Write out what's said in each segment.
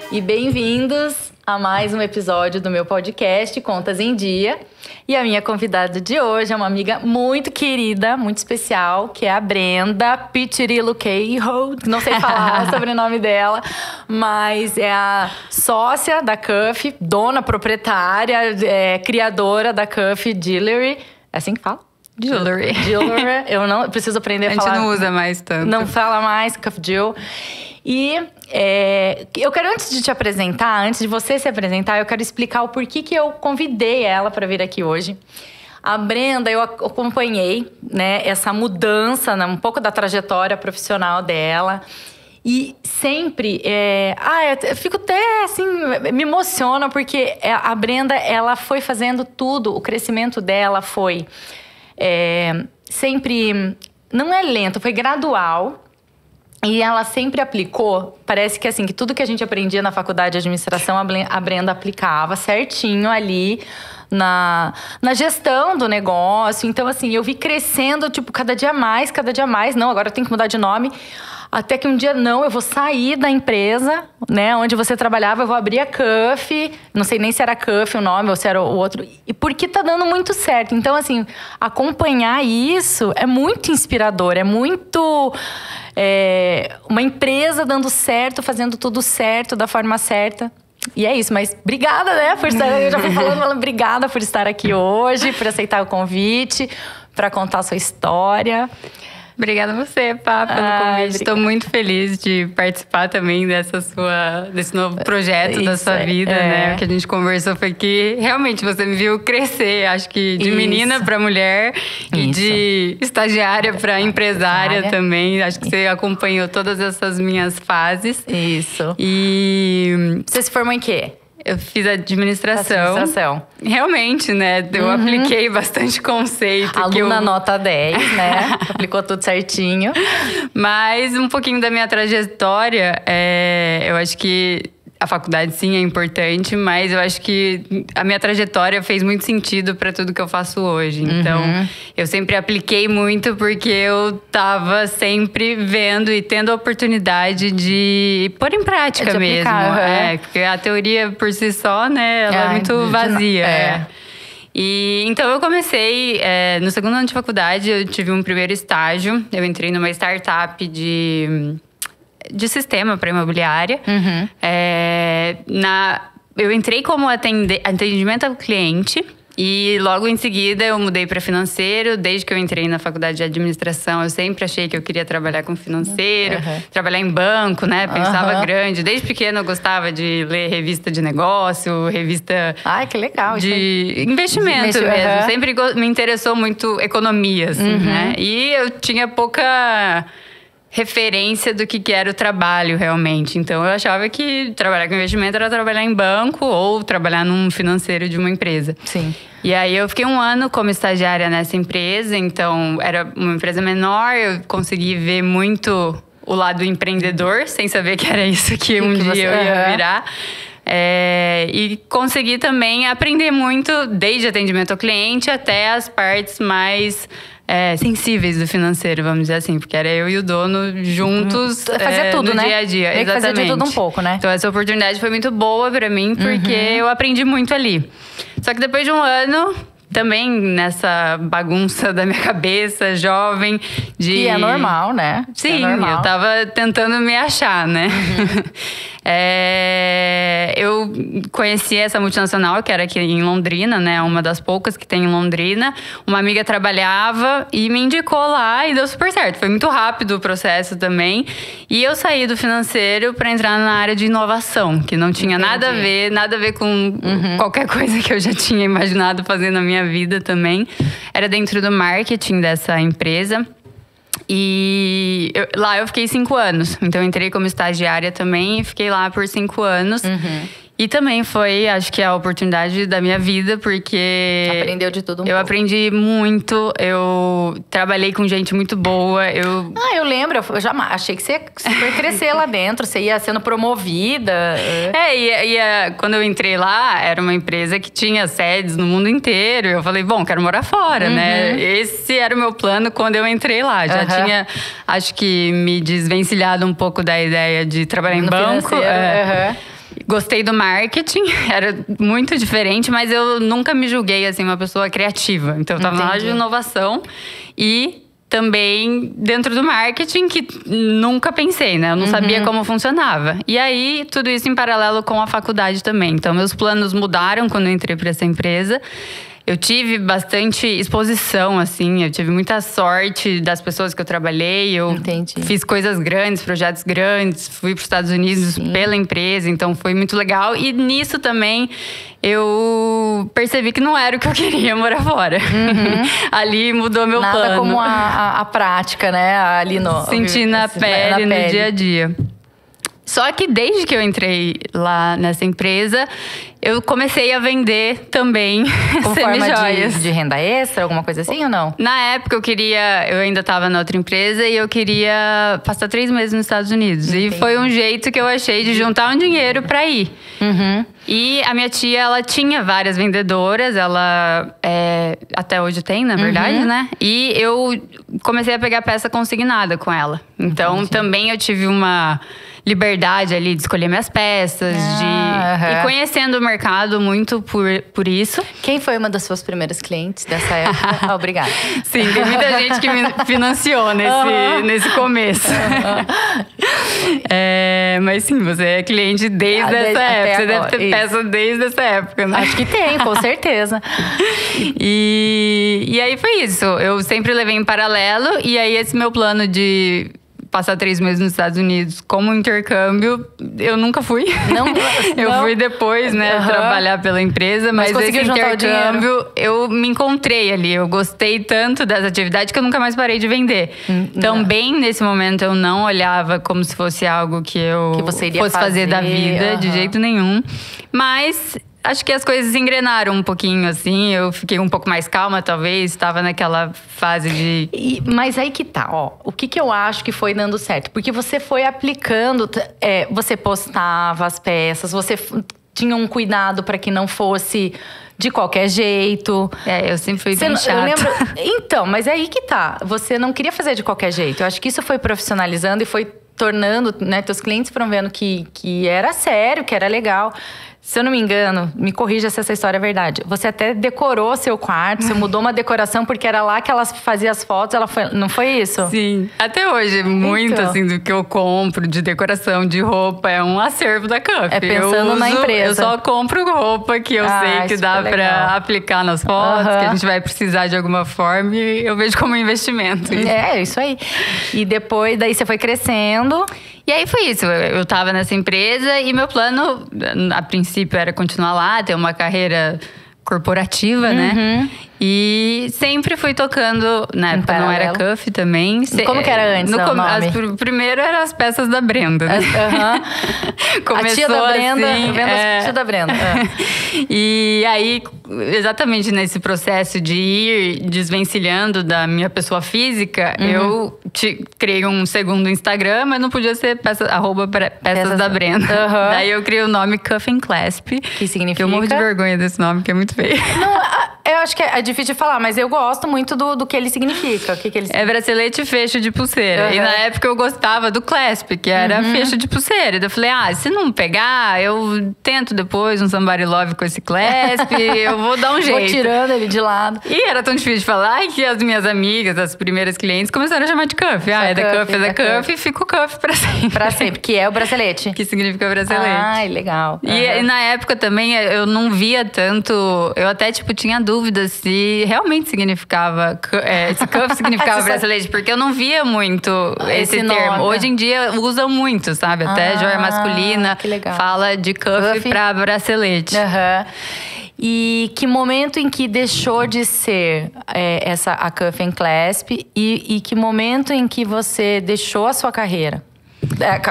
E bem-vindos a mais um episódio do meu podcast Contas em Dia. E a minha convidada de hoje é uma amiga muito querida, muito especial, que é a Brenda Pichirilo Keiho. Não sei falar o sobrenome dela, mas é a sócia da Cuff, dona proprietária, criadora da Cuff Jewelry. É assim que fala? Jewelry. Eu não preciso aprender a falar. A gente não usa mais tanto. Não fala mais, Cuff Jewel. E eu quero, antes de te apresentar, antes de você se apresentar, eu quero explicar o porquê que eu convidei ela para vir aqui hoje. A Brenda, eu acompanhei, né, essa mudança, né, um pouco da trajetória profissional dela. E sempre, eu fico até assim, me emociona, porque a Brenda, ela foi fazendo tudo, o crescimento dela foi sempre, não é lento, foi gradual. E ela sempre aplicou, parece que assim, que tudo que a gente aprendia na faculdade de administração, a Brenda aplicava certinho ali na gestão do negócio. Então assim, eu vi crescendo, tipo, cada dia mais, não, agora eu tenho que mudar de nome. Até que um dia, não, eu vou sair da empresa, né, onde você trabalhava, eu vou abrir a Cuff, não sei nem se era Cuff o nome ou se era o outro, e porque tá dando muito certo. Então, assim, acompanhar isso é muito inspirador, é muito... uma empresa dando certo, fazendo tudo certo, da forma certa. E é isso, mas obrigada, né, por estar... Eu já fui falando, obrigada por estar aqui hoje, por aceitar o convite, para contar a sua história. Obrigada a você, Pá, pelo convite. Estou muito feliz de participar também desse novo projeto da sua vida, né? O que a gente conversou foi que realmente você me viu crescer, acho que de menina para mulher e de estagiária para empresária também. Acho que você acompanhou todas essas minhas fases. Isso. E você se formou em quê? Eu fiz administração. Realmente, né? Eu apliquei bastante conceito. Aluna nota 10, né? Aplicou tudo certinho. Mas um pouquinho da minha trajetória, eu acho que a faculdade sim é importante, mas eu acho que a minha trajetória fez muito sentido para tudo que eu faço hoje. Então, eu sempre apliquei muito porque eu estava sempre vendo e tendo a oportunidade de pôr em prática mesmo. Porque a teoria por si só, né, ela é muito vazia. E então eu comecei, no segundo ano de faculdade, eu tive um primeiro estágio. Eu entrei numa startup de sistema para imobiliária. Eu entrei como atendimento ao cliente e logo em seguida eu mudei para financeiro. Desde que eu entrei na faculdade de administração, eu sempre achei que eu queria trabalhar com financeiro, trabalhar em banco, né? Pensava grande. Desde pequena eu gostava de ler revista de negócio, revista... Ai, que legal. De investimento mesmo. Sempre me interessou muito economia, assim, né? E eu tinha pouca referência do que era o trabalho realmente. Então eu achava que trabalhar com investimento era trabalhar em banco ou trabalhar num financeiro de uma empresa. Sim. E aí eu fiquei um ano como estagiária nessa empresa, então era uma empresa menor, eu consegui ver muito o lado empreendedor, sem saber que era isso que um dia eu ia virar. E consegui também aprender muito, desde atendimento ao cliente até as partes mais sensíveis do financeiro, vamos dizer assim. Porque era eu e o dono juntos fazer tudo, no né? dia a dia. Exatamente. Fazer de tudo um pouco, né? Então essa oportunidade foi muito boa pra mim, porque eu aprendi muito ali. Só que depois de um ano... Também nessa bagunça da minha cabeça, jovem, E é normal, né? Sim, eu tava tentando me achar, né? Eu conheci essa multinacional, que era aqui em Londrina, né? Uma das poucas que tem em Londrina. Uma amiga trabalhava e me indicou lá e deu super certo. Foi muito rápido o processo também. E eu saí do financeiro para entrar na área de inovação, que não tinha nada a ver com qualquer coisa que eu já tinha imaginado fazer na minha vida também. Era dentro do marketing dessa empresa. E lá eu fiquei 5 anos. Então eu entrei como estagiária também e fiquei lá por 5 anos. E também foi, acho que, a oportunidade da minha vida, porque... Aprendeu de tudo um pouco. Eu aprendi muito, eu trabalhei com gente muito boa, eu lembro, eu já achei que você ia super crescer lá dentro, você ia sendo promovida. Quando eu entrei lá, era uma empresa que tinha sedes no mundo inteiro. Eu falei, bom, quero morar fora, né? Esse era o meu plano quando eu entrei lá. Já tinha, acho que, me desvencilhado um pouco da ideia de trabalhar em banco. Gostei do marketing, era muito diferente, mas eu nunca me julguei assim uma pessoa criativa. Então eu tava na área de inovação e também dentro do marketing, que nunca pensei, né? Eu não sabia como funcionava. E aí, tudo isso em paralelo com a faculdade também. Então, meus planos mudaram quando eu entrei para essa empresa. Eu tive bastante exposição, assim. Eu tive muita sorte das pessoas que eu trabalhei. Eu fiz coisas grandes, projetos grandes. Fui para os Estados Unidos pela empresa. Então, foi muito legal. E nisso também, eu percebi que não era o que eu queria, morar fora. Ali mudou meu plano. Nada como a prática, né? Ali no... Sentir na pele, no dia a dia. Só que desde que eu entrei lá nessa empresa, eu comecei a vender também semijoias. Forma de renda extra, alguma coisa assim ou não? Na época eu ainda estava na outra empresa e eu queria passar 3 meses nos Estados Unidos. E foi um jeito que eu achei de juntar um dinheiro para ir. E a minha tia, ela tinha várias vendedoras, ela até hoje tem, na verdade, né? E eu comecei a pegar peça consignada com ela. Então também eu tive uma liberdade ali de escolher minhas peças, e conhecendo o mercado muito por isso. Quem foi uma das suas primeiras clientes dessa época? Obrigada. Sim, tem muita gente que me financiou nesse começo. Mas sim, você é cliente desde essa época. Você deve ter peça desde essa época, né? Acho que tem, com certeza. E aí foi isso. Eu sempre levei em paralelo. E aí esse meu plano de passar 3 meses nos Estados Unidos como intercâmbio, eu nunca fui. Eu fui depois, né, trabalhar pela empresa, mas esse intercâmbio eu me encontrei ali. Eu gostei tanto dessa atividade que eu nunca mais parei de vender. Também nesse momento eu não olhava como se fosse algo que eu você iria fosse fazer da vida, de jeito nenhum. Mas acho que as coisas se engrenaram um pouquinho, assim. Eu fiquei um pouco mais calma, talvez. Estava naquela fase de... Mas aí que tá, ó. O que eu acho que foi dando certo? Porque você foi aplicando... você postava as peças, você tinha um cuidado para que não fosse de qualquer jeito. Eu sempre fui bem chata. Eu lembro... Então, mas é aí que tá. Você não queria fazer de qualquer jeito. Eu acho que isso foi profissionalizando e foi tornando... né, teus clientes foram vendo que era sério, que era legal. Se eu não me engano, me corrija se essa história é verdade. Você até decorou seu quarto, você mudou uma decoração porque era lá que ela fazia as fotos, não foi isso? Sim. Até hoje, muito assim do que eu compro de decoração, de roupa, é um acervo da Cuff. É pensando na empresa. Eu só compro roupa que eu sei que dá pra aplicar nas fotos, que a gente vai precisar de alguma forma, e eu vejo como um investimento. Isso aí. E depois, daí você foi crescendo. E aí foi isso, eu tava nessa empresa e meu plano, a princípio, era continuar lá, ter uma carreira corporativa, né? E sempre fui tocando, na época não era Cuff também. Como que era antes, Primeiro eram as peças da Brenda, né? Começou a tia da Brenda, assim, vendo as tia da Brenda. E aí, exatamente nesse processo de ir desvencilhando da minha pessoa física, eu criei um segundo Instagram, mas não podia ser peças da Brenda. Daí eu criei o nome Cuff and Clasp. Que significa? Que eu morro de vergonha desse nome, que é muito feio. Não, eu acho que é difícil de falar, mas eu gosto muito do que ele significa. O que ele significa? É bracelete e fecho de pulseira. E na época eu gostava do clasp, que era fecho de pulseira. Daí eu falei, se não pegar, eu tento depois um somebody love com esse clasp, eu vou dar um jeito. Vou tirando ele de lado. E era tão difícil de falar que as minhas amigas, as primeiras clientes, começaram a chamar de Cuff. É da Cuff, e fica o Cuff pra sempre. Pra sempre, que é o bracelete. Que significa bracelete. Legal. E na época também eu não via tanto... Eu até, tinha dúvidas se realmente significava... se Cuff significava bracelete, porque eu não via muito esse termo. Hoje em dia usam muito, sabe? Até joia masculina fala de Cuff pra bracelete. E que momento em que deixou de ser a Cuff and Clasp e que momento em que você deixou a sua carreira?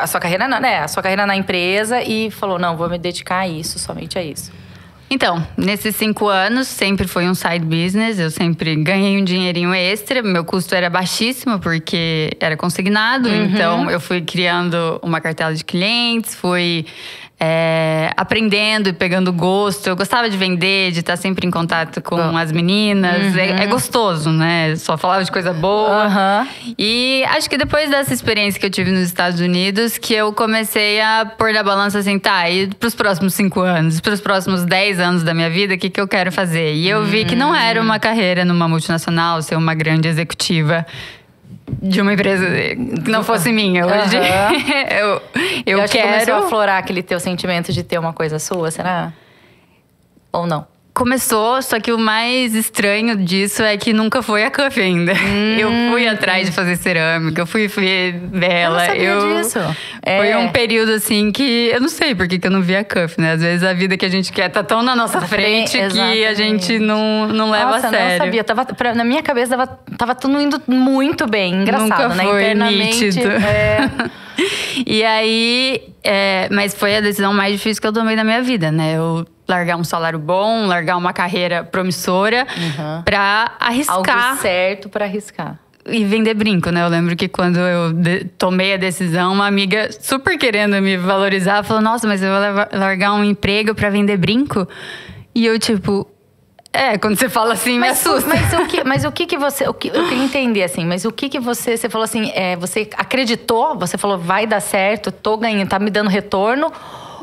A sua carreira não, né? A sua carreira na empresa e falou, não, vou me dedicar a isso, somente a isso. Então, nesses 5 anos, sempre foi um side business. Eu sempre ganhei um dinheirinho extra. Meu custo era baixíssimo, porque era consignado. Então, eu fui criando uma cartela de clientes. Fui aprendendo e pegando gosto. Eu gostava de vender, de estar sempre em contato com as meninas. É gostoso, né? Só falava de coisa boa. E acho que depois dessa experiência que eu tive nos Estados Unidos, que eu comecei a pôr na balança assim, tá, e pros próximos 5 anos, pros próximos 10 anos da minha vida, o que eu quero fazer? E eu vi que não era uma carreira numa multinacional, ser uma grande executiva de uma empresa que não fosse minha. Hoje eu acho quero... que começou a aflorar aquele teu sentimento de ter uma coisa sua, será? Ou não? Começou, só que o mais estranho disso é que nunca foi a Cuff ainda. Eu fui atrás de fazer cerâmica, eu fui ver vela. Eu não sabia disso. Foi um período assim que… Eu não sei por que eu não vi a Cuff, né? Às vezes a vida que a gente quer tá tão na nossa frente que a gente não leva a sério. Eu não sabia. Na minha cabeça tava tudo indo muito bem. Engraçado, nunca né? Foi internamente. Nítido. E aí… mas foi a decisão mais difícil que eu tomei na minha vida, né? Eu largar um salário bom, largar uma carreira promissora pra arriscar. Algo certo pra arriscar. E vender brinco, né? Eu lembro que quando eu tomei a decisão, uma amiga super querendo me valorizar falou: nossa, mas eu vou largar um emprego pra vender brinco? E eu tipo… quando você fala assim, me assusta. Mas o que você… eu queria entender, assim. Mas o que você… Você falou assim, você acreditou? Você falou, vai dar certo, tô ganhando, tá me dando retorno?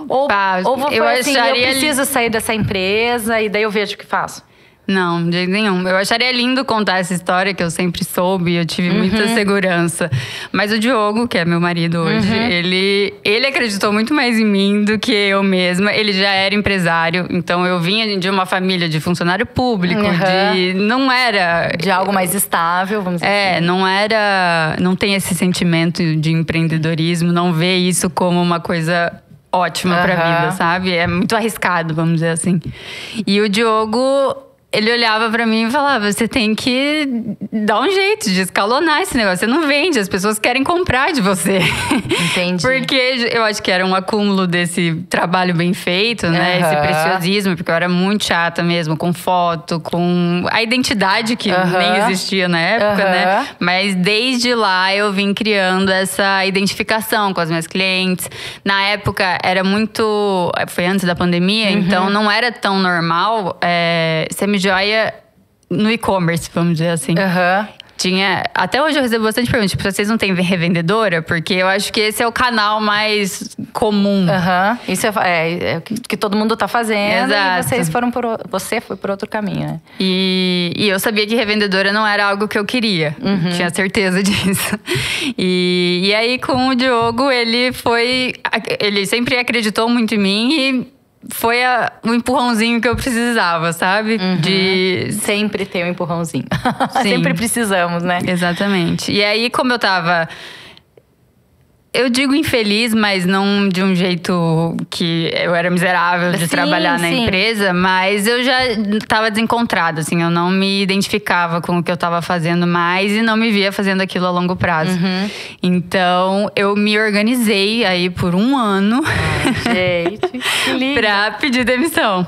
Ou foi assim, eu preciso sair dessa empresa e daí eu vejo o que faço? Não, de jeito nenhum. Eu acharia lindo contar essa história que eu sempre soube, eu tive muita segurança. Mas o Diogo, que é meu marido hoje, ele acreditou muito mais em mim do que eu mesma. Ele já era empresário, então eu vinha de uma família de funcionário público, não era… De algo mais estável, vamos dizer assim. Não tem esse sentimento de empreendedorismo, não vê isso como uma coisa ótima pra vida, sabe? É muito arriscado, vamos dizer assim. E o Diogo… Ele olhava pra mim e falava, você tem que dar um jeito de escalonar esse negócio. Você não vende, as pessoas querem comprar de você. Entendi. Porque eu acho que era um acúmulo desse trabalho bem feito, né? Esse preciosismo, porque eu era muito chata mesmo, com foto, com a identidade que nem existia na época, né? Mas desde lá eu vim criando essa identificação com as minhas clientes. Na época era muito… Foi antes da pandemia, então não era tão normal semi-joia no e-commerce, vamos dizer assim. Até hoje eu recebo bastante perguntas, tipo, vocês não têm revendedora? Porque eu acho que esse é o canal mais comum. Isso é o que todo mundo tá fazendo. Exato. E você foi por outro caminho, né? E eu sabia que revendedora não era algo que eu queria. Tinha certeza disso. E aí, com o Diogo, ele sempre acreditou muito em mim e foi o empurrãozinho que eu precisava, sabe? De sempre ter um empurrãozinho. Sempre precisamos, né? Exatamente. E aí, como eu tava… Eu digo infeliz, mas não de um jeito que eu era miserável de trabalhar na empresa. Mas eu já estava desencontrada, assim. Eu não me identificava com o que eu estava fazendo mais e não me via fazendo aquilo a longo prazo. Então, eu me organizei aí por 1 ano. Gente, que lindo. Pra pedir demissão.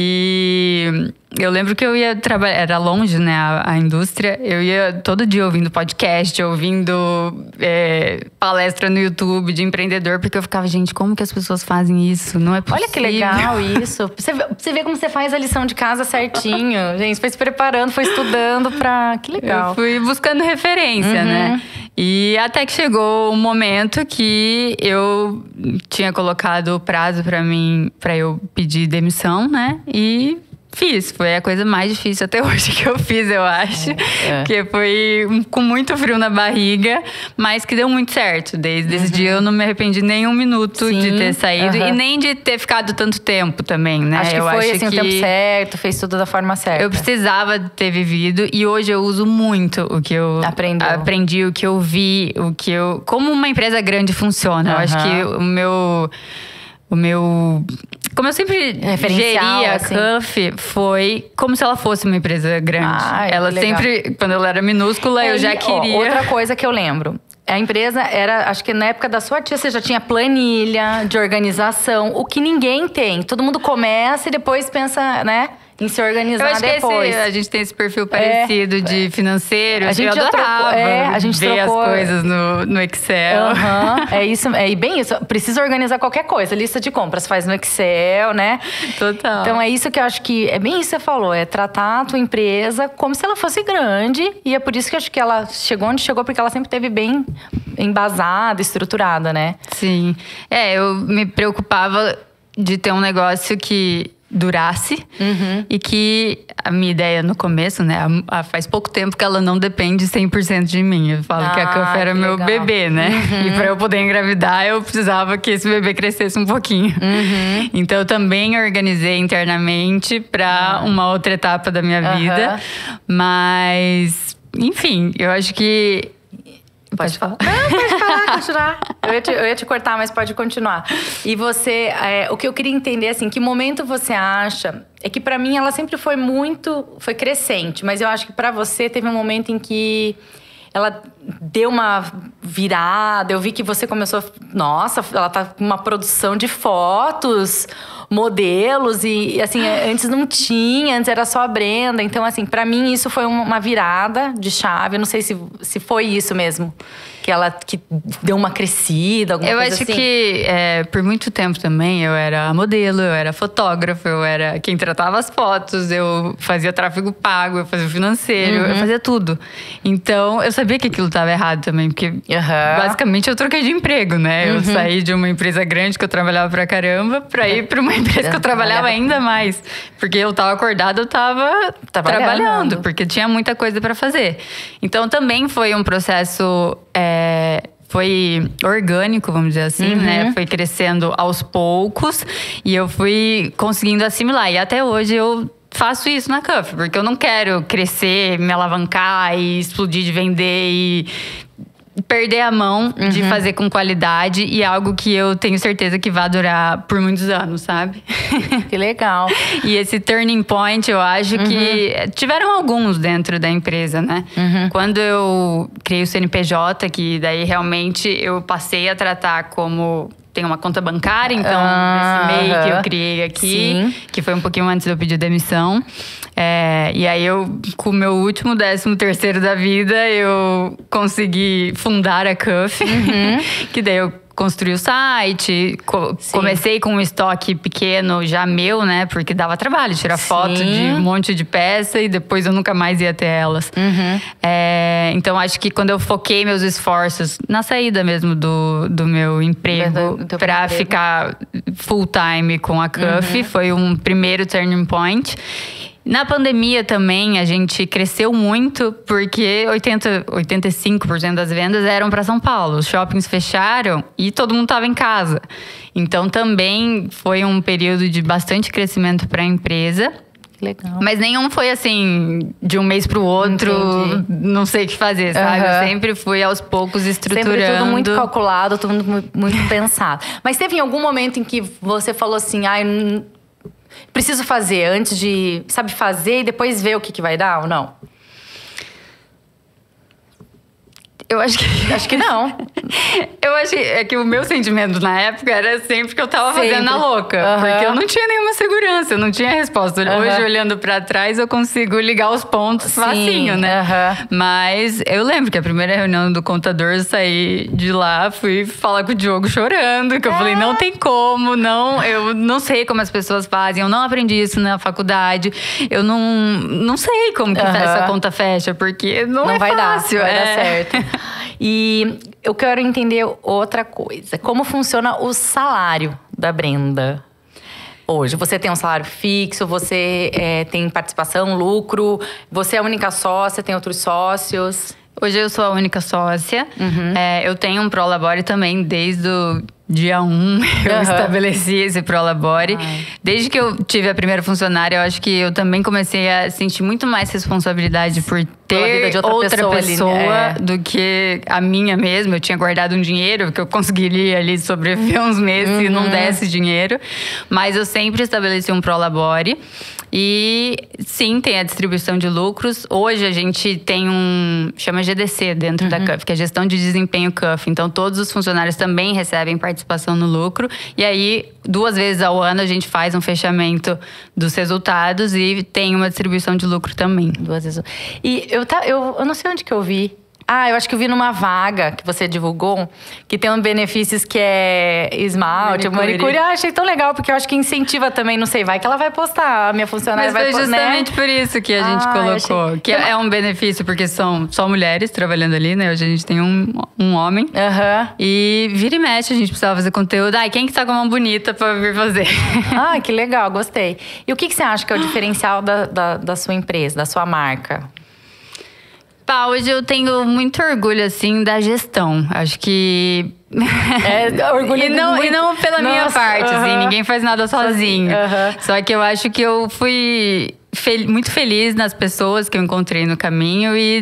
E eu lembro que eu ia trabalhar… Era longe, né, a indústria. Eu ia todo dia ouvindo podcast, ouvindo palestra no YouTube de empreendedor. Porque eu ficava, gente, como que as pessoas fazem isso? Não é possível. Olha que legal isso. Você vê como você faz a lição de casa certinho. Gente, foi se preparando, foi estudando pra… Que legal. Eu fui buscando referência, né? E até que chegou um momento que eu tinha colocado o prazo pra mim, pra eu pedir demissão, né? E fiz. Foi a coisa mais difícil até hoje que eu fiz, eu acho. Porque foi com muito frio na barriga, mas que deu muito certo. Desde esse dia eu não me arrependi nem um minuto de ter saído. E nem de ter ficado tanto tempo também, né? Acho que foi assim, o tempo certo, fez tudo da forma certa. Eu precisava ter vivido e hoje eu uso muito o que eu aprendi, o que eu vi, como uma empresa grande funciona. Eu acho que o meu… Como eu sempre geria assim. a Cuff, foi como se ela fosse uma empresa grande. Ela sempre, quando ela era minúscula, eu já queria… Outra coisa que eu lembro. A empresa era, acho que na época da sua tia, você já tinha planilha de organização. O que ninguém tem. Todo mundo começa e depois pensa, né? em se organizar Eu acho depois. que a gente tem esse perfil parecido de financeiro. A gente eu adorava a gente ver trocou as coisas no Excel. É isso, é bem isso. Precisa organizar qualquer coisa. Lista de compras faz no Excel, né? Total. Então é isso que eu acho que é bem isso que você falou. É tratar a tua empresa como se ela fosse grande. E é por isso que eu acho que ela chegou onde chegou, porque ela sempre esteve bem embasada, estruturada, né? Sim. Eu me preocupava de ter um negócio que durasse e que a minha ideia no começo, né? Faz pouco tempo que ela não depende 100% de mim. Eu falo que a Cuff era meu bebê, né? E para eu poder engravidar, eu precisava que esse bebê crescesse um pouquinho. Então eu também organizei internamente para uma outra etapa da minha vida. Mas, enfim, eu acho que... Pode falar. Não, pode falar, continuar. Eu ia te cortar, mas pode continuar. E você, o que eu queria entender, assim, que momento você acha... É que pra mim ela sempre foi foi crescente. Mas eu acho que pra você teve um momento em que ela deu uma virada. Eu vi que você começou... Nossa, ela tá com uma produção de fotos, modelos. E assim, antes não tinha, antes era só a Brenda. Então, assim, pra mim isso foi uma virada de chave. Eu não sei se foi isso mesmo. Que deu uma crescida, alguma coisa assim? Eu acho que por muito tempo também eu era modelo, eu era fotógrafa, eu era quem tratava as fotos, eu fazia tráfego pago, eu fazia o financeiro, eu fazia tudo. Então eu sabia que aquilo estava errado também, porque basicamente eu troquei de emprego, né? Eu saí de uma empresa grande que eu trabalhava pra caramba pra ir pra uma empresa que eu trabalhava ainda mais. Porque eu tava acordada, eu tava trabalhando, porque tinha muita coisa pra fazer. Então também foi um processo... foi orgânico, vamos dizer assim, né? Foi crescendo aos poucos e eu fui conseguindo assimilar. E até hoje eu faço isso na Cuff, porque eu não quero crescer, me alavancar e explodir de vender e perder a mão de fazer com qualidade e algo que eu tenho certeza que vai durar por muitos anos, sabe? Que legal. E esse turning point, eu acho que tiveram alguns dentro da empresa, né? Quando eu criei o CNPJ, que daí realmente eu passei a tratar como... Tem uma conta bancária, então nesse MEI que eu criei aqui, que foi um pouquinho antes de eu pedir demissão. E aí eu, com o meu último 13º da vida, eu consegui fundar a Cuff. Que daí eu construí o site, comecei com um estoque pequeno já meu, né? Porque dava trabalho tirar foto de um monte de peça e depois eu nunca mais ia ter elas. Então acho que quando eu foquei meus esforços na saída mesmo do meu emprego pra ficar full time com a Cuff, foi um primeiro turning point. Na pandemia também a gente cresceu muito porque 85% das vendas eram para São Paulo. Os shoppings fecharam e todo mundo estava em casa. Então também foi um período de bastante crescimento para a empresa. Legal. Mas nenhum foi assim, de um mês pro outro, não sei o que fazer, sabe? Eu sempre fui aos poucos estruturando. Sempre tudo muito calculado, tudo muito pensado. Mas teve em algum momento em que você falou assim, preciso fazer antes de, sabe, fazer e depois ver o que vai dar ou não? Eu acho que não. Eu acho que o meu sentimento na época era sempre que eu tava fazendo na louca. Porque eu não tinha nenhuma segurança, eu não tinha resposta. Hoje, olhando pra trás, eu consigo ligar os pontos facinho, né? Mas eu lembro que a primeira reunião do contador, eu saí de lá, fui falar com o Diogo chorando. Que eu falei, não tem como, eu não sei como as pessoas fazem. Eu não aprendi isso na faculdade. Eu não sei como que essa conta fecha, porque não é vai fácil. Não vai dar certo. E eu quero entender outra coisa. Como funciona o salário da Brenda hoje? Você tem um salário fixo? Você tem participação, lucro? Você é a única sócia? Tem outros sócios? Hoje eu sou a única sócia. Eu tenho um Prolabore também desde o dia 1. Eu estabeleci esse Prolabore. Desde que eu tive a primeira funcionária, eu acho que eu também comecei a sentir muito mais responsabilidade por ter outra pessoa do que a minha mesma. Eu tinha guardado um dinheiro que eu conseguiria ali sobreviver uns meses se não desse dinheiro. Mas eu sempre estabeleci um Prolabore. E sim, tem a distribuição de lucros. Hoje a gente tem chama GDC dentro da CUF, que é Gestão de Desempenho CUF. Então todos os funcionários também recebem participação no lucro. E aí, 2 vezes ao ano, a gente faz um fechamento dos resultados e tem uma distribuição de lucro também. 2 vezes. E eu não sei onde que eu vi. Eu acho que eu vi numa vaga que você divulgou, que tem um benefícios que é esmalte, manicure. Eu achei tão legal, porque eu acho que incentiva também, não sei, vai que ela vai postar, a minha funcionária vai postar, Mas foi justamente por isso que a gente colocou. Achei... Que é um benefício, porque são só mulheres trabalhando ali, né? Hoje a gente tem um homem. E vira e mexe, a gente precisava fazer conteúdo. Quem que tá com a mão bonita pra vir fazer? Que legal, gostei. E o que você acha que é o diferencial da sua empresa, da sua marca? Hoje eu tenho muito orgulho, assim, da gestão. Acho que... orgulho e não pela minha parte, assim. Ninguém faz nada sozinho. Só que eu acho que eu fui muito feliz nas pessoas que eu encontrei no caminho. E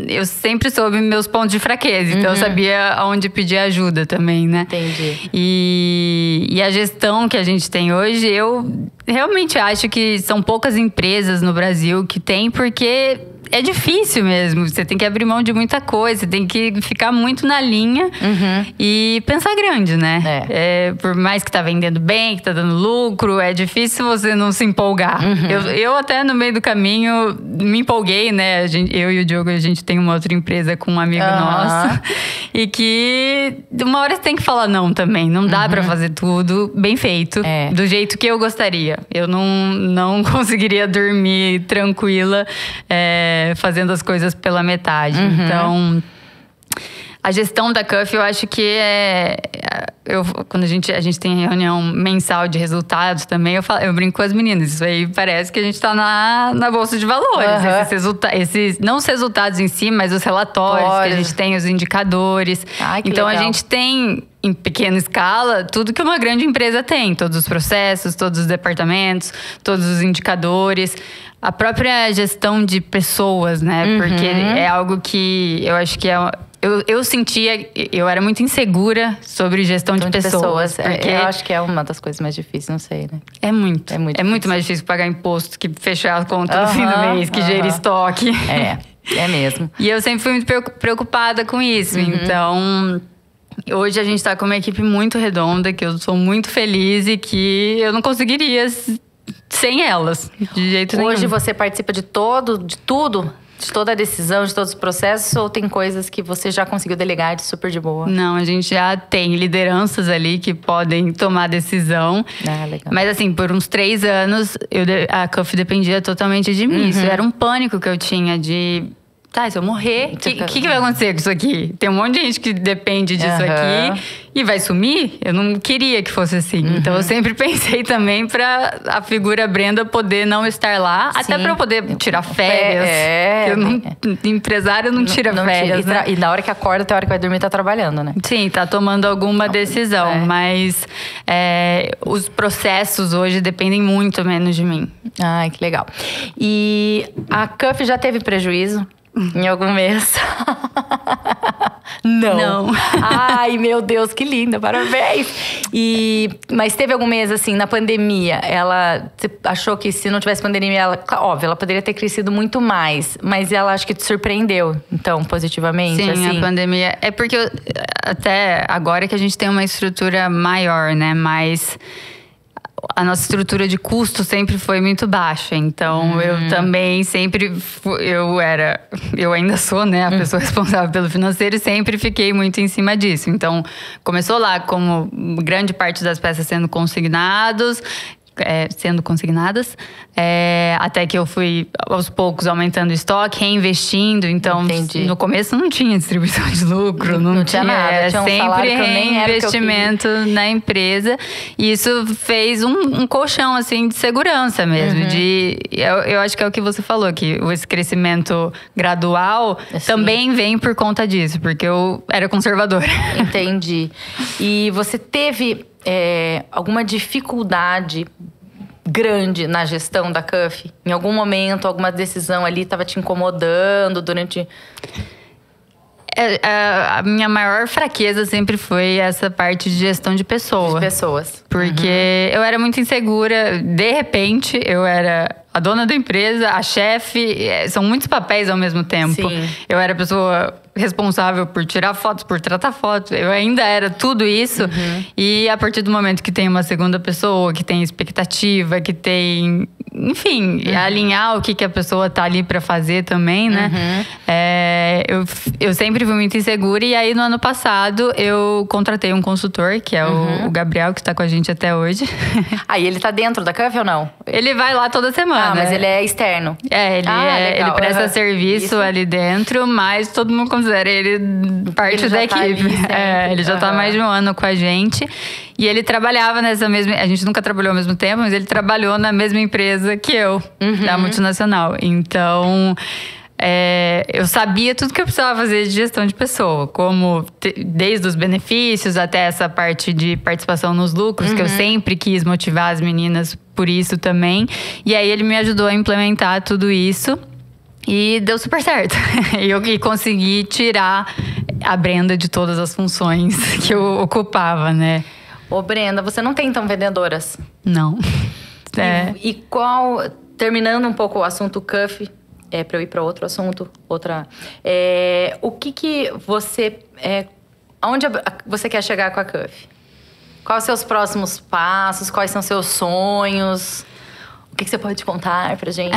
eu sempre soube meus pontos de fraqueza. Então eu sabia aonde pedir ajuda também, né? Entendi. E a gestão que a gente tem hoje, eu realmente acho que são poucas empresas no Brasil que tem, porque... É difícil mesmo, você tem que abrir mão de muita coisa, você tem que ficar muito na linha e pensar grande, né? Por mais que tá vendendo bem, que tá dando lucro, é difícil você não se empolgar. Eu até no meio do caminho me empolguei, né? Eu e o Diogo, a gente tem uma outra empresa com um amigo nosso. E que uma hora você tem que falar não também. Não dá pra fazer tudo bem feito, do jeito que eu gostaria. Eu não conseguiria dormir tranquila, fazendo as coisas pela metade. Então, a gestão da CUF, eu acho que quando a gente tem reunião mensal de resultados também, eu brinco com as meninas. Isso aí parece que a gente tá na Bolsa de Valores. Esses, não os resultados em si, mas os relatórios que a gente tem, os indicadores. Então, legal. A gente tem... Em pequena escala, tudo que uma grande empresa tem. Todos os processos, todos os departamentos, todos os indicadores. A própria gestão de pessoas, né? Porque é algo que eu acho que eu sentia... Eu era muito insegura sobre gestão de pessoas. Porque eu acho que é uma das coisas mais difíceis, não sei, né? É muito mais difícil pagar imposto que fechar a conta no fim do mês, que gerir estoque. É mesmo. E eu sempre fui muito preocupada com isso. Então... Hoje a gente tá com uma equipe muito redonda, que eu sou muito feliz e que eu não conseguiria sem elas, de jeito nenhum. Hoje você participa de tudo? De toda a decisão, de todos os processos? Ou tem coisas que você já conseguiu delegar de super de boa? Não, a gente já tem lideranças ali que podem tomar decisão. Legal. Mas assim, por uns 3 anos, a CUF dependia totalmente de mim. Isso era um pânico que eu tinha de... Se eu morrer, o que vai acontecer com isso aqui? Tem um monte de gente que depende disso aqui e vai sumir? Eu não queria que fosse assim. Então, eu sempre pensei também pra a figura Brenda poder não estar lá. Até pra eu poder tirar férias. Empresário não tira férias, né? E na hora que acorda, até a hora que vai dormir, tá trabalhando, né? Sim, tá tomando alguma decisão. Mas os processos hoje dependem muito menos de mim. Que legal. E a CUF já teve prejuízo? Em algum mês? Não. Ai, meu Deus, que linda, parabéns! Mas teve algum mês, assim, na pandemia, você achou que se não tivesse pandemia, ela poderia ter crescido muito mais. Mas ela acho que te surpreendeu, então, positivamente? Sim, assim? A pandemia... É porque até agora que a gente tem uma estrutura maior, né? Mas... A nossa estrutura de custo sempre foi muito baixa. Então, eu também sempre... Eu ainda sou, né? A pessoa responsável pelo financeiro. E sempre fiquei muito em cima disso. Então, começou lá como grande parte das peças sendo consignadas. Até que eu fui, aos poucos, aumentando o estoque, reinvestindo. Então, no começo não tinha distribuição de lucro. Não tinha nada. Tinha sempre reinvestimento na empresa. E isso fez um colchão, assim, de segurança mesmo. Eu acho que é o que você falou, que esse crescimento gradual também vem por conta disso. Porque eu era conservadora. Entendi. E você teve... alguma dificuldade grande na gestão da CUF? Em algum momento, alguma decisão ali estava te incomodando durante... A minha maior fraqueza sempre foi essa parte de gestão de pessoas. De pessoas. Porque eu era muito insegura. De repente, eu era a dona da empresa, a chefe, são muitos papéis ao mesmo tempo. Sim. Eu era a pessoa responsável por tirar fotos, por tratar fotos. Eu ainda era tudo isso. E a partir do momento que tem uma segunda pessoa, que tem expectativa, que tem... Enfim, alinhar o que a pessoa tá ali pra fazer também, né? Eu sempre fui muito insegura. E aí, no ano passado, eu contratei um consultor, que é o Gabriel, que tá com a gente até hoje. Aí ele tá dentro da Cuff ou não? Ele vai lá toda semana. Mas ele é externo. Ele presta serviço ali dentro, mas todo mundo considera ele parte da equipe. Ele já tá há mais de um ano com a gente. E ele trabalhava nessa mesma... A gente nunca trabalhou ao mesmo tempo, mas ele trabalhou na mesma empresa que eu, da multinacional. Então... eu sabia tudo que eu precisava fazer de gestão de pessoa, como desde os benefícios até essa parte de participação nos lucros, que eu sempre quis motivar as meninas por isso também. E aí ele me ajudou a implementar tudo isso e deu super certo. E consegui tirar a Brenda de todas as funções que eu ocupava, né? Ô, Brenda, você não tem, então, vendedoras? Não. E qual... Terminando um pouco o assunto Cuff... para eu ir para outro assunto, o que você... aonde você quer chegar com a Cuff? Quais são os seus próximos passos? Quais são seus sonhos? O que você pode contar pra gente?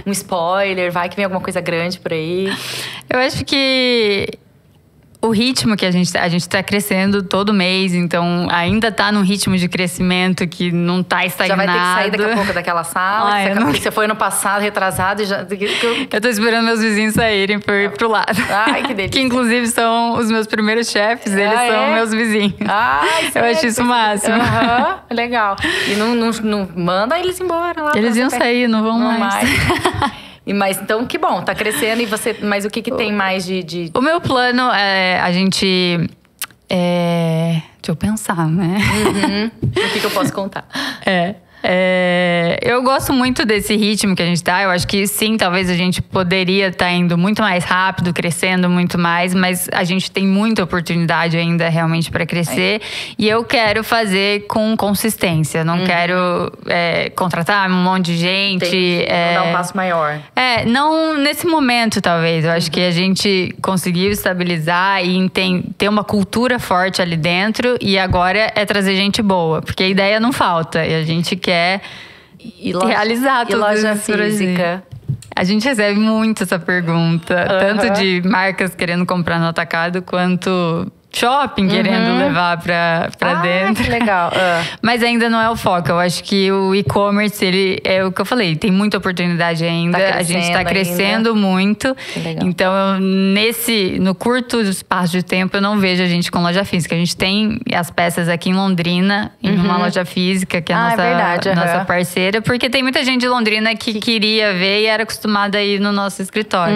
Um spoiler, vai que vem alguma coisa grande por aí. Eu acho que... O ritmo que a gente tá crescendo todo mês, então ainda tá num ritmo de crescimento que não tá estagnado. Já vai ter que sair daqui a pouco daquela sala, que você foi no passado, retrasado e já... Eu tô esperando meus vizinhos saírem pra eu ir pro lado. Ai, que delícia. Que inclusive são os meus primeiros chefes, eles são meus vizinhos. Eu acho isso o máximo. Legal. E não manda eles embora lá. Eles iam sair, não vão mais. Mas então, que bom, tá crescendo e você... Mas o que tem mais de... O meu plano é a gente... deixa eu pensar, né? O que eu posso contar? Eu gosto muito desse ritmo que a gente tá. Eu acho que sim, talvez a gente poderia estar indo muito mais rápido, crescendo muito mais, mas a gente tem muita oportunidade ainda realmente para crescer. E eu quero fazer com consistência. Não quero contratar um monte de gente. Dar um passo maior. Não nesse momento, talvez. Eu acho que a gente conseguiu estabilizar e ter uma cultura forte ali dentro. E agora é trazer gente boa, porque a ideia não falta. E a gente quer realizar tudo loja isso física. A gente recebe muito essa pergunta, tanto de marcas querendo comprar no atacado, quanto shopping querendo levar pra dentro. Que legal. Mas ainda não é o foco. Eu acho que o e-commerce, ele é o que eu falei, tem muita oportunidade ainda. A gente tá crescendo muito. Então, no curto espaço de tempo, eu não vejo a gente com loja física. A gente tem as peças aqui em Londrina, em uma loja física, que é a nossa parceira. Porque tem muita gente de Londrina que queria ver e era acostumada a ir no nosso escritório.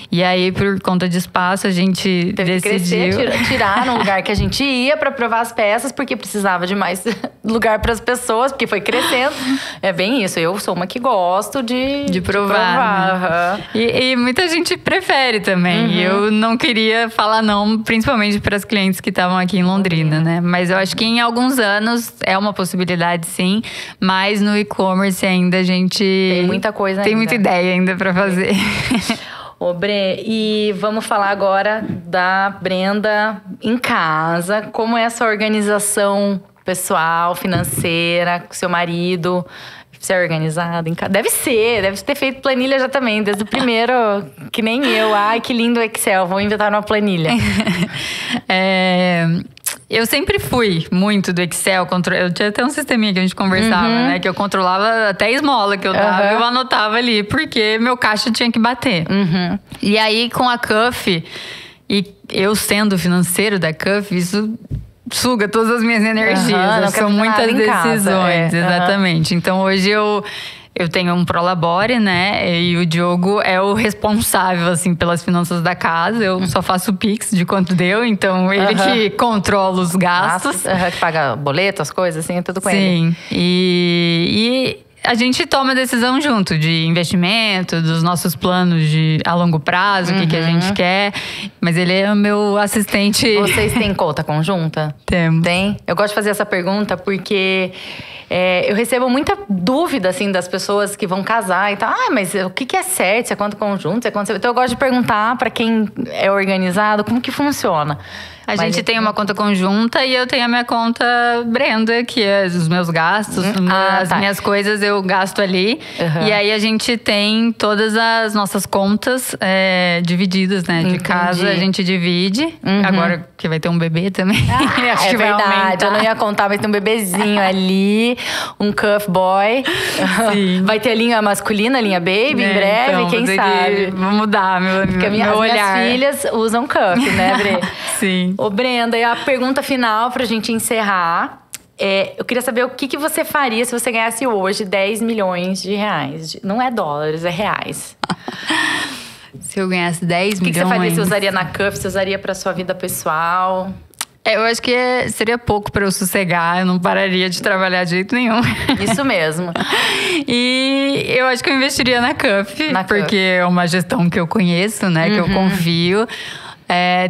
E aí, por conta de espaço, a gente decidiu... Tirar no lugar que a gente ia pra provar as peças, porque precisava de mais lugar pras pessoas, porque foi crescendo. É bem isso. Eu sou uma que gosto de provar. Né? E muita gente prefere também. E eu não queria falar não, principalmente para as clientes que estavam aqui em Londrina, né? Mas eu acho que em alguns anos é uma possibilidade, sim. Mas no e-commerce ainda a gente... Tem muita coisa ainda. Tem muita ideia ainda para fazer. Ô, Bre, e vamos falar agora da Brenda em casa. Como é essa organização pessoal, financeira, com seu marido? Você é organizada em casa? Deve ter feito planilha já também, desde o primeiro, que nem eu. Ai, que lindo o Excel, vou inventar uma planilha. Eu sempre fui muito do Excel. Eu tinha até um sisteminha que a gente conversava, né? Que eu controlava até a esmola que eu dava. Eu anotava ali, porque meu caixa tinha que bater. E aí, com a Cuff, e eu sendo o financeiro da Cuff, isso suga todas as minhas energias. São muitas decisões, exatamente. Então, hoje eu tenho um Prolabore, né? E o Diogo é o responsável, assim, pelas finanças da casa. Eu só faço o Pix de quanto deu. Então, ele que controla os gastos. Que paga boleto, as coisas, assim, tudo com ele. Sim. E a gente toma a decisão junto de investimento, dos nossos planos a longo prazo, o que a gente quer. Mas ele é o meu assistente. Vocês têm conta conjunta? Temos. Tem? Eu gosto de fazer essa pergunta porque eu recebo muita dúvida, assim, das pessoas que vão casar e tal. Mas o que é certo? Se é conta conjunta? Se é conta... Então eu gosto de perguntar pra quem é organizado como que funciona. A gente tem uma conta conjunta e eu tenho a minha conta Brenda, que é os meus gastos, as minhas coisas eu gasto ali. E aí a gente tem todas as nossas contas divididas, né? De casa a gente divide. Agora que vai ter um bebê também. Acho que vai aumentar. Eu não ia contar, mas tem um bebezinho ali, um cuff boy. Sim. Vai ter a linha masculina, a linha baby em breve, então, quem sabe? Vou mudar meu olhar. As minhas filhas usam cuff, né, Bre? Sim. Ô, Brenda, e a pergunta final pra gente encerrar. Eu queria saber o que você faria se você ganhasse hoje 10 milhões de reais. Não é dólares, é reais. Se eu ganhasse 10 milhões... O que você faria? Você usaria na Cuff? Você usaria pra sua vida pessoal? Eu acho que seria pouco pra eu sossegar. Eu não pararia de trabalhar de jeito nenhum. Isso mesmo. E eu acho que eu investiria na Cuff. Porque é uma gestão que eu conheço, né? Que eu confio.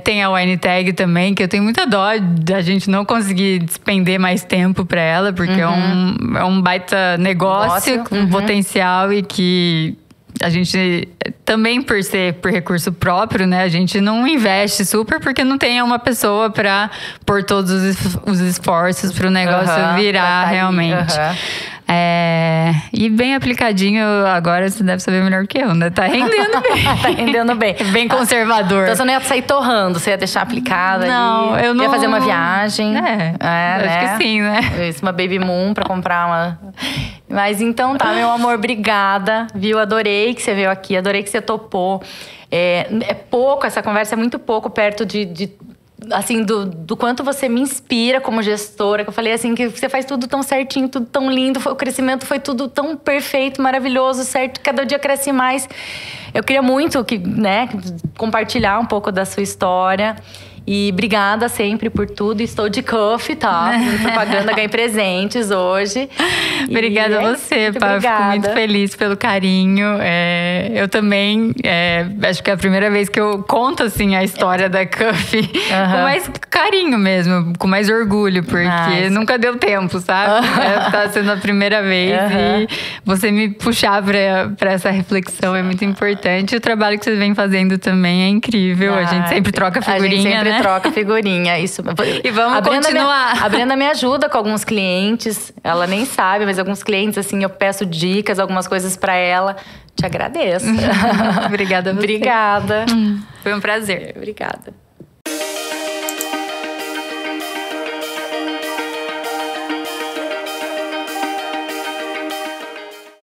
Tem a Wine Tag também, que eu tenho muita dó da gente não conseguir despender mais tempo pra ela, porque é um baita negócio com potencial e que a gente também, por recurso próprio, né? A gente não investe super porque não tem uma pessoa pra pôr todos os esforços pro negócio virar realmente. E bem aplicadinho, agora você deve saber melhor que eu, né? Tá rendendo bem. Tá rendendo bem. Bem conservador. Então você não ia sair torrando, você ia deixar aplicada ali. Eu não... Ia fazer uma viagem. Acho que sim, né? Isso, uma baby moon pra comprar uma... Mas então tá, meu amor, obrigada, viu? Adorei que você veio aqui, adorei que você topou. É pouco, essa conversa é muito pouco perto assim, do quanto você me inspira como gestora. Que eu falei assim, que você faz tudo tão certinho, tudo tão lindo. O crescimento foi tudo tão perfeito, maravilhoso, certo? Cada dia cresce mais. Eu queria muito compartilhar um pouco da sua história. E obrigada sempre por tudo. Estou de cuff, tá? Propaganda, ganhei presentes hoje. Obrigada a você, Pá. Fico muito feliz pelo carinho. Eu também, acho que é a primeira vez que eu conto, assim, a história da Cuff com mais carinho mesmo, com mais orgulho, porque nunca deu tempo, sabe? Tá sendo a primeira vez e você me puxar pra essa reflexão é muito importante. O trabalho que você vem fazendo também é incrível. A gente sempre troca figurinha, né? Troca figurinha, isso. E vamos continuar. A Brenda me ajuda com alguns clientes. Ela nem sabe, mas alguns clientes, assim, eu peço dicas, algumas coisas pra ela. Te agradeço. Obrigada a você. Obrigada. Foi um prazer. Obrigada.